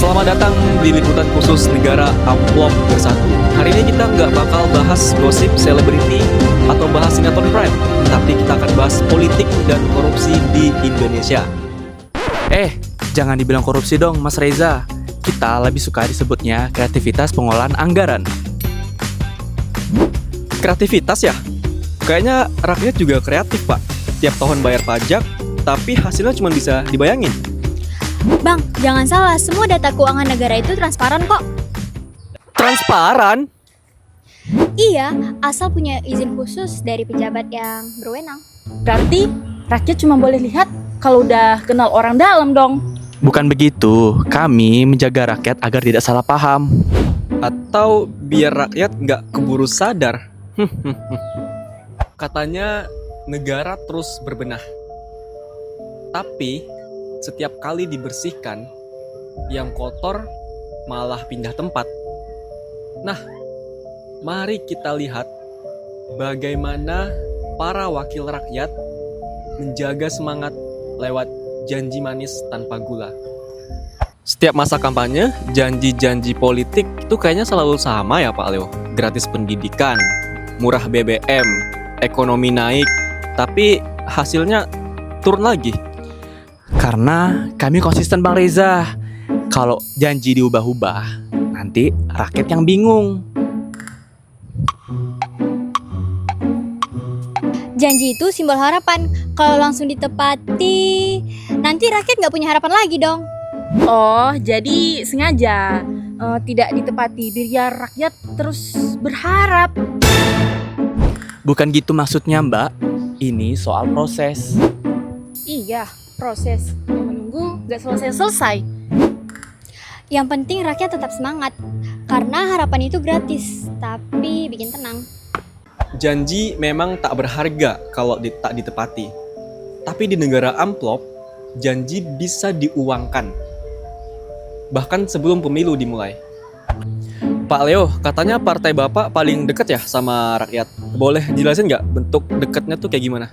Selamat datang di liputan khusus Negara Amplop Bersatu. Hari ini kita nggak bakal bahas gosip selebriti atau bahas sinetron Prime, tapi kita akan bahas politik dan korupsi di Indonesia. Jangan dibilang korupsi dong, Mas Reza. Kita lebih suka disebutnya kreativitas pengolahan anggaran. Kreativitas ya? Kayaknya rakyat juga kreatif, Pak. Tiap tahun bayar pajak, tapi hasilnya cuma bisa dibayangin. Bang, jangan salah, semua data keuangan negara itu transparan kok. Transparan? Iya, asal punya izin khusus dari pejabat yang berwenang. Berarti rakyat cuma boleh lihat kalau udah kenal orang dalam dong. Bukan begitu, kami menjaga rakyat agar tidak salah paham. Atau biar rakyat nggak keburu sadar? Katanya negara terus berbenah. Tapi setiap kali dibersihkan, yang kotor malah pindah tempat. Nah, mari kita lihat bagaimana para wakil rakyat menjaga semangat lewat janji manis tanpa gula. Setiap masa kampanye, janji-janji politik itu kayaknya selalu sama ya Pak Leo. Gratis pendidikan, murah BBM, ekonomi naik, tapi hasilnya turun lagi. Karena kami konsisten Bang Reza. Kalau janji diubah-ubah, nanti rakyat yang bingung. Janji itu simbol harapan. Kalau langsung ditepati, nanti rakyat nggak punya harapan lagi dong. Oh, jadi sengaja tidak ditepati biar rakyat terus berharap. Bukan gitu maksudnya, Mbak. Ini soal proses. Iya, proses yang menunggu gak selesai-selesai. Yang penting rakyat tetap semangat, karena harapan itu gratis, tapi bikin tenang. Janji memang tak berharga kalau tak ditepati. Tapi di negara amplop, janji bisa diuangkan. Bahkan sebelum pemilu dimulai. Pak Leo, katanya partai Bapak paling dekat ya sama rakyat. Boleh jelasin nggak bentuk dekatnya tuh kayak gimana?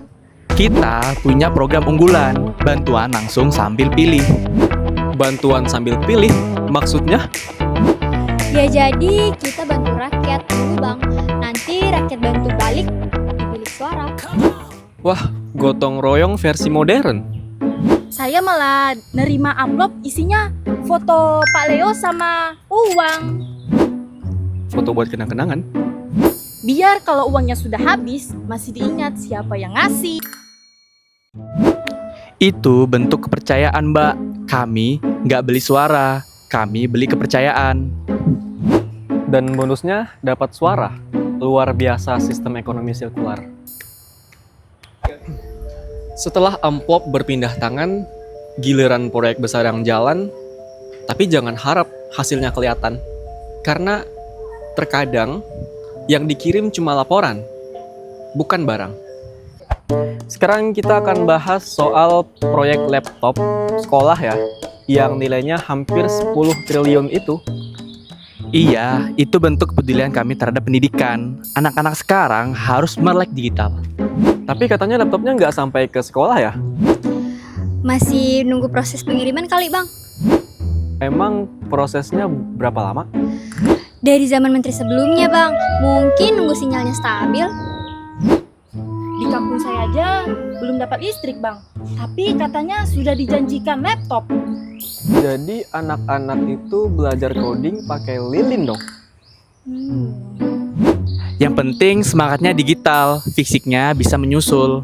Kita punya program unggulan, bantuan langsung sambil pilih. Bantuan sambil pilih, maksudnya? Ya jadi kita bantu rakyat dulu bang, nanti rakyat bantu balik dipilih suara. Wah, gotong royong versi modern. Saya malah nerima amplop isinya foto Pak Leo sama uang. Foto buat kenang-kenangan. Biar kalau uangnya sudah habis, masih diingat siapa yang ngasih. Itu bentuk kepercayaan, Mbak. Kami nggak beli suara, kami beli kepercayaan. Dan bonusnya dapat suara. Luar biasa sistem ekonomi sirkular. Setelah amplop berpindah tangan, giliran proyek besar yang jalan, tapi jangan harap hasilnya kelihatan. Karena terkadang yang dikirim cuma laporan, bukan barang. Sekarang kita akan bahas soal proyek laptop sekolah ya, yang nilainya hampir 10 triliun itu. Iya, itu bentuk kepedulian kami terhadap pendidikan. Anak-anak sekarang harus melek digital. Tapi katanya laptopnya nggak sampai ke sekolah ya? Masih nunggu proses pengiriman kali bang. Emang prosesnya berapa lama? Dari zaman menteri sebelumnya bang, mungkin nunggu sinyalnya stabil. Di kampung saya aja belum dapat listrik bang, tapi katanya sudah dijanjikan laptop. Jadi anak-anak itu belajar coding pakai lilin dong? Yang penting semangatnya digital, fisiknya bisa menyusul.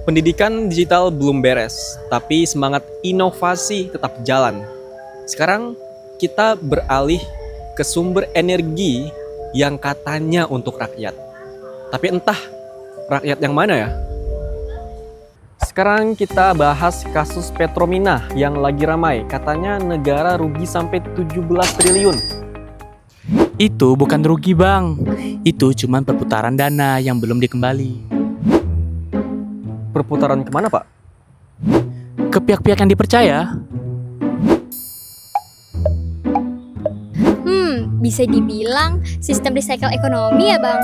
Pendidikan digital belum beres, tapi semangat inovasi tetap jalan. Sekarang kita beralih ke sumber energi yang katanya untuk rakyat. Tapi entah rakyat yang mana ya? Sekarang kita bahas kasus Petromina yang lagi ramai. Katanya negara rugi sampai 17 triliun. Itu bukan rugi, Bang. Itu cuma perputaran dana yang belum dikembali. Perputaran kemana, Pak? Ke pihak-pihak yang dipercaya. Bisa dibilang sistem recycle ekonomi ya bang.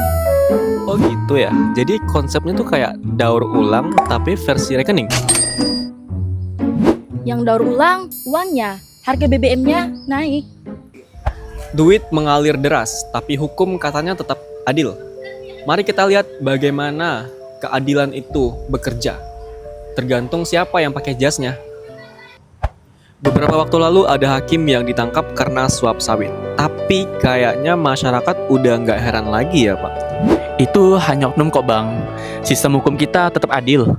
Oh gitu ya. Jadi konsepnya tuh kayak daur ulang tapi versi rekening. Yang daur ulang uangnya, harga BBM-nya naik. Duit mengalir deras, tapi hukum katanya tetap adil. Mari kita lihat bagaimana keadilan itu bekerja. Tergantung siapa yang pakai jasnya. Beberapa waktu lalu ada hakim yang ditangkap karena suap sawit. Tapi kayaknya masyarakat udah nggak heran lagi ya Pak. Itu hanya oknum kok bang. Sistem hukum kita tetap adil.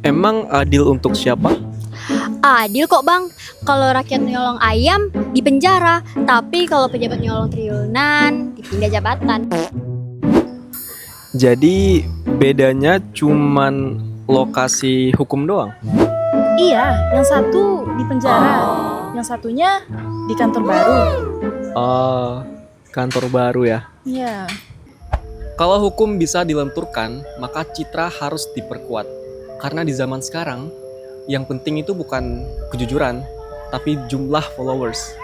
Emang adil untuk siapa? Adil kok bang, kalau rakyat nyolong ayam di penjara, tapi kalau pejabat nyolong triliunan dipindah jabatan. Jadi bedanya cuman lokasi hukum doang? Iya, yang satu di penjara, yang satunya di kantor baru. Oh, kantor baru ya. Iya. Kalau hukum bisa dilenturkan, maka citra harus diperkuat. Karena di zaman sekarang, yang penting itu bukan kejujuran, tapi jumlah followers.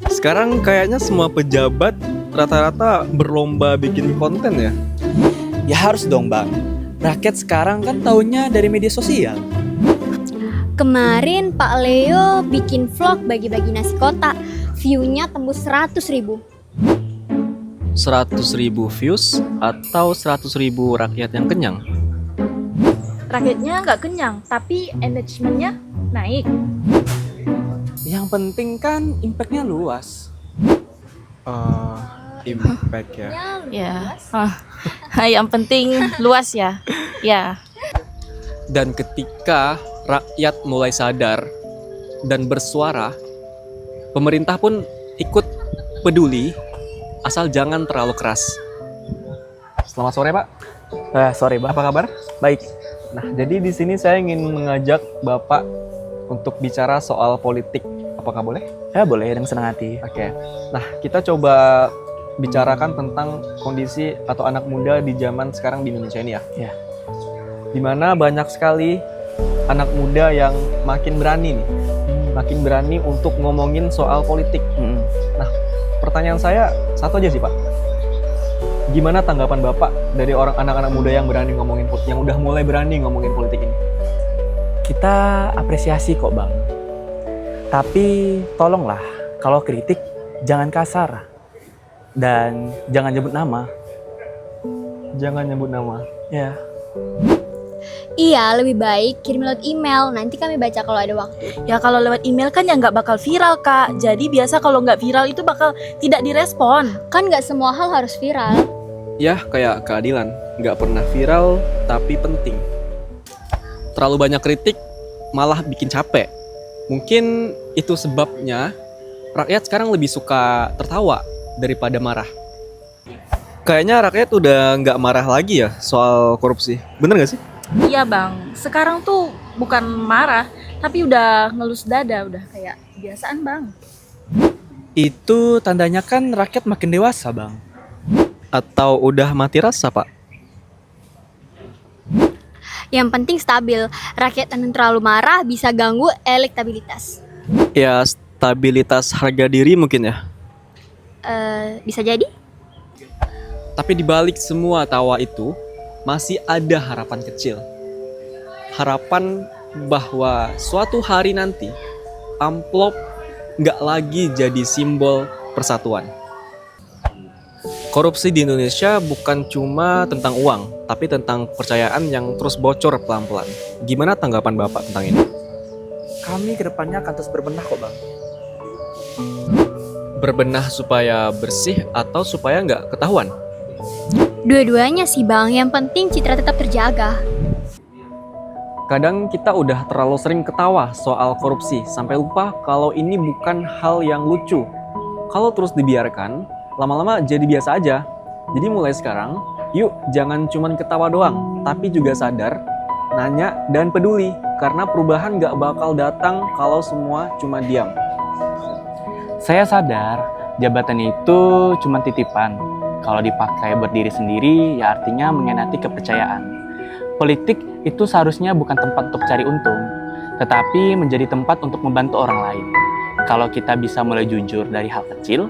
Sekarang kayaknya semua pejabat rata-rata berlomba bikin konten ya. Ya harus dong bang. Rakyat sekarang kan taunya dari media sosial. Kemarin Pak Leo bikin vlog bagi-bagi nasi kotak, view-nya tembus 100.000. 100.000 views atau 100.000 rakyat yang kenyang? Rakyatnya nggak kenyang, tapi engagement-nya naik. Yang penting kan impact-nya luas. Impact ya. Ya. Yang penting luas ya. Ya. Dan ketika rakyat mulai sadar dan bersuara, pemerintah pun ikut peduli, asal jangan terlalu keras. Selamat sore Pak. Sorry bang. Apa kabar? Baik. Nah, jadi di sini saya ingin mengajak Bapak untuk bicara soal politik. Apakah boleh? Ya boleh, dengan senang hati. Oke. Nah, kita coba bicarakan tentang kondisi atau anak muda di zaman sekarang di Indonesia ini ya. Ya. Dimana banyak sekali anak muda yang makin berani nih. Makin berani untuk ngomongin soal politik. Pertanyaan saya satu aja sih Pak. Gimana tanggapan Bapak dari orang anak-anak muda yang berani ngomongin politik, yang udah mulai berani ngomongin politik ini? Kita apresiasi kok bang. Tapi tolonglah kalau kritik jangan kasar. Dan jangan nyebut nama. Jangan nyebut nama. Ya. Iya, lebih baik kirim lewat email, nanti kami baca kalau ada waktu. Ya kalau lewat email kan ya nggak bakal viral kak. Jadi biasa kalau nggak viral itu bakal tidak direspon. Kan nggak semua hal harus viral. Ya, kayak keadilan. Nggak pernah viral, tapi penting. Terlalu banyak kritik, malah bikin capek. Mungkin itu sebabnya rakyat sekarang lebih suka tertawa daripada marah. Kayaknya rakyat udah nggak marah lagi ya soal korupsi. Bener nggak sih? Iya bang, sekarang tuh bukan marah, tapi udah ngelus dada, udah kayak kebiasaan bang. Itu tandanya kan rakyat makin dewasa bang. Atau udah mati rasa, Pak? Yang penting stabil, rakyat yang terlalu marah bisa ganggu elektabilitas. Ya, stabilitas harga diri mungkin ya. Bisa jadi? Tapi di balik semua tawa itu, masih ada harapan kecil. Harapan bahwa suatu hari nanti, amplop nggak lagi jadi simbol persatuan. Korupsi di Indonesia bukan cuma tentang uang, tapi tentang kepercayaan yang terus bocor pelan-pelan. Gimana tanggapan Bapak tentang ini? Kami kedepannya akan terus berbenah kok bang. Berbenah supaya bersih atau supaya nggak ketahuan? Dua-duanya sih bang, yang penting citra tetap terjaga. Kadang kita udah terlalu sering ketawa soal korupsi, sampai lupa kalau ini bukan hal yang lucu. Kalau terus dibiarkan, lama-lama jadi biasa aja. Jadi mulai sekarang, yuk jangan cuman ketawa doang, tapi juga sadar, nanya, dan peduli. Karena perubahan gak bakal datang kalau semua cuma diam. Saya sadar jabatan itu cuma titipan. Kalau dipakai buat diri sendiri, ya artinya mengkhianati kepercayaan. Politik itu seharusnya bukan tempat untuk cari untung, tetapi menjadi tempat untuk membantu orang lain. Kalau kita bisa mulai jujur dari hal kecil,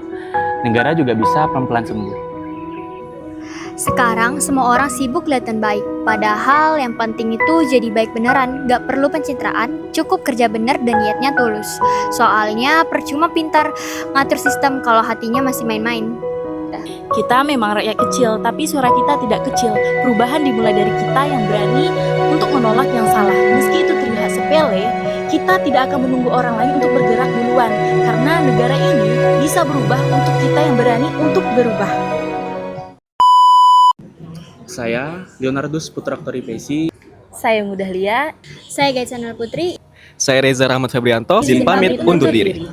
negara juga bisa pelan-pelan sembuh. Sekarang semua orang sibuk kelihatan baik, padahal yang penting itu jadi baik beneran, gak perlu pencitraan, cukup kerja bener dan niatnya tulus. Soalnya percuma pintar ngatur sistem kalau hatinya masih main-main. Kita memang rakyat kecil, tapi suara kita tidak kecil. Perubahan dimulai dari kita yang berani untuk menolak yang salah. Meski itu terlihat sepele, kita tidak akan menunggu orang lain untuk bergerak duluan. Karena negara ini bisa berubah untuk kita yang berani untuk berubah. Saya Leonardus Putra Aktori Pesi. Saya Mudah Lia. Saya Gaitsana Putri. Saya Reza Rahmat Febrianto, izin pamit undur diri.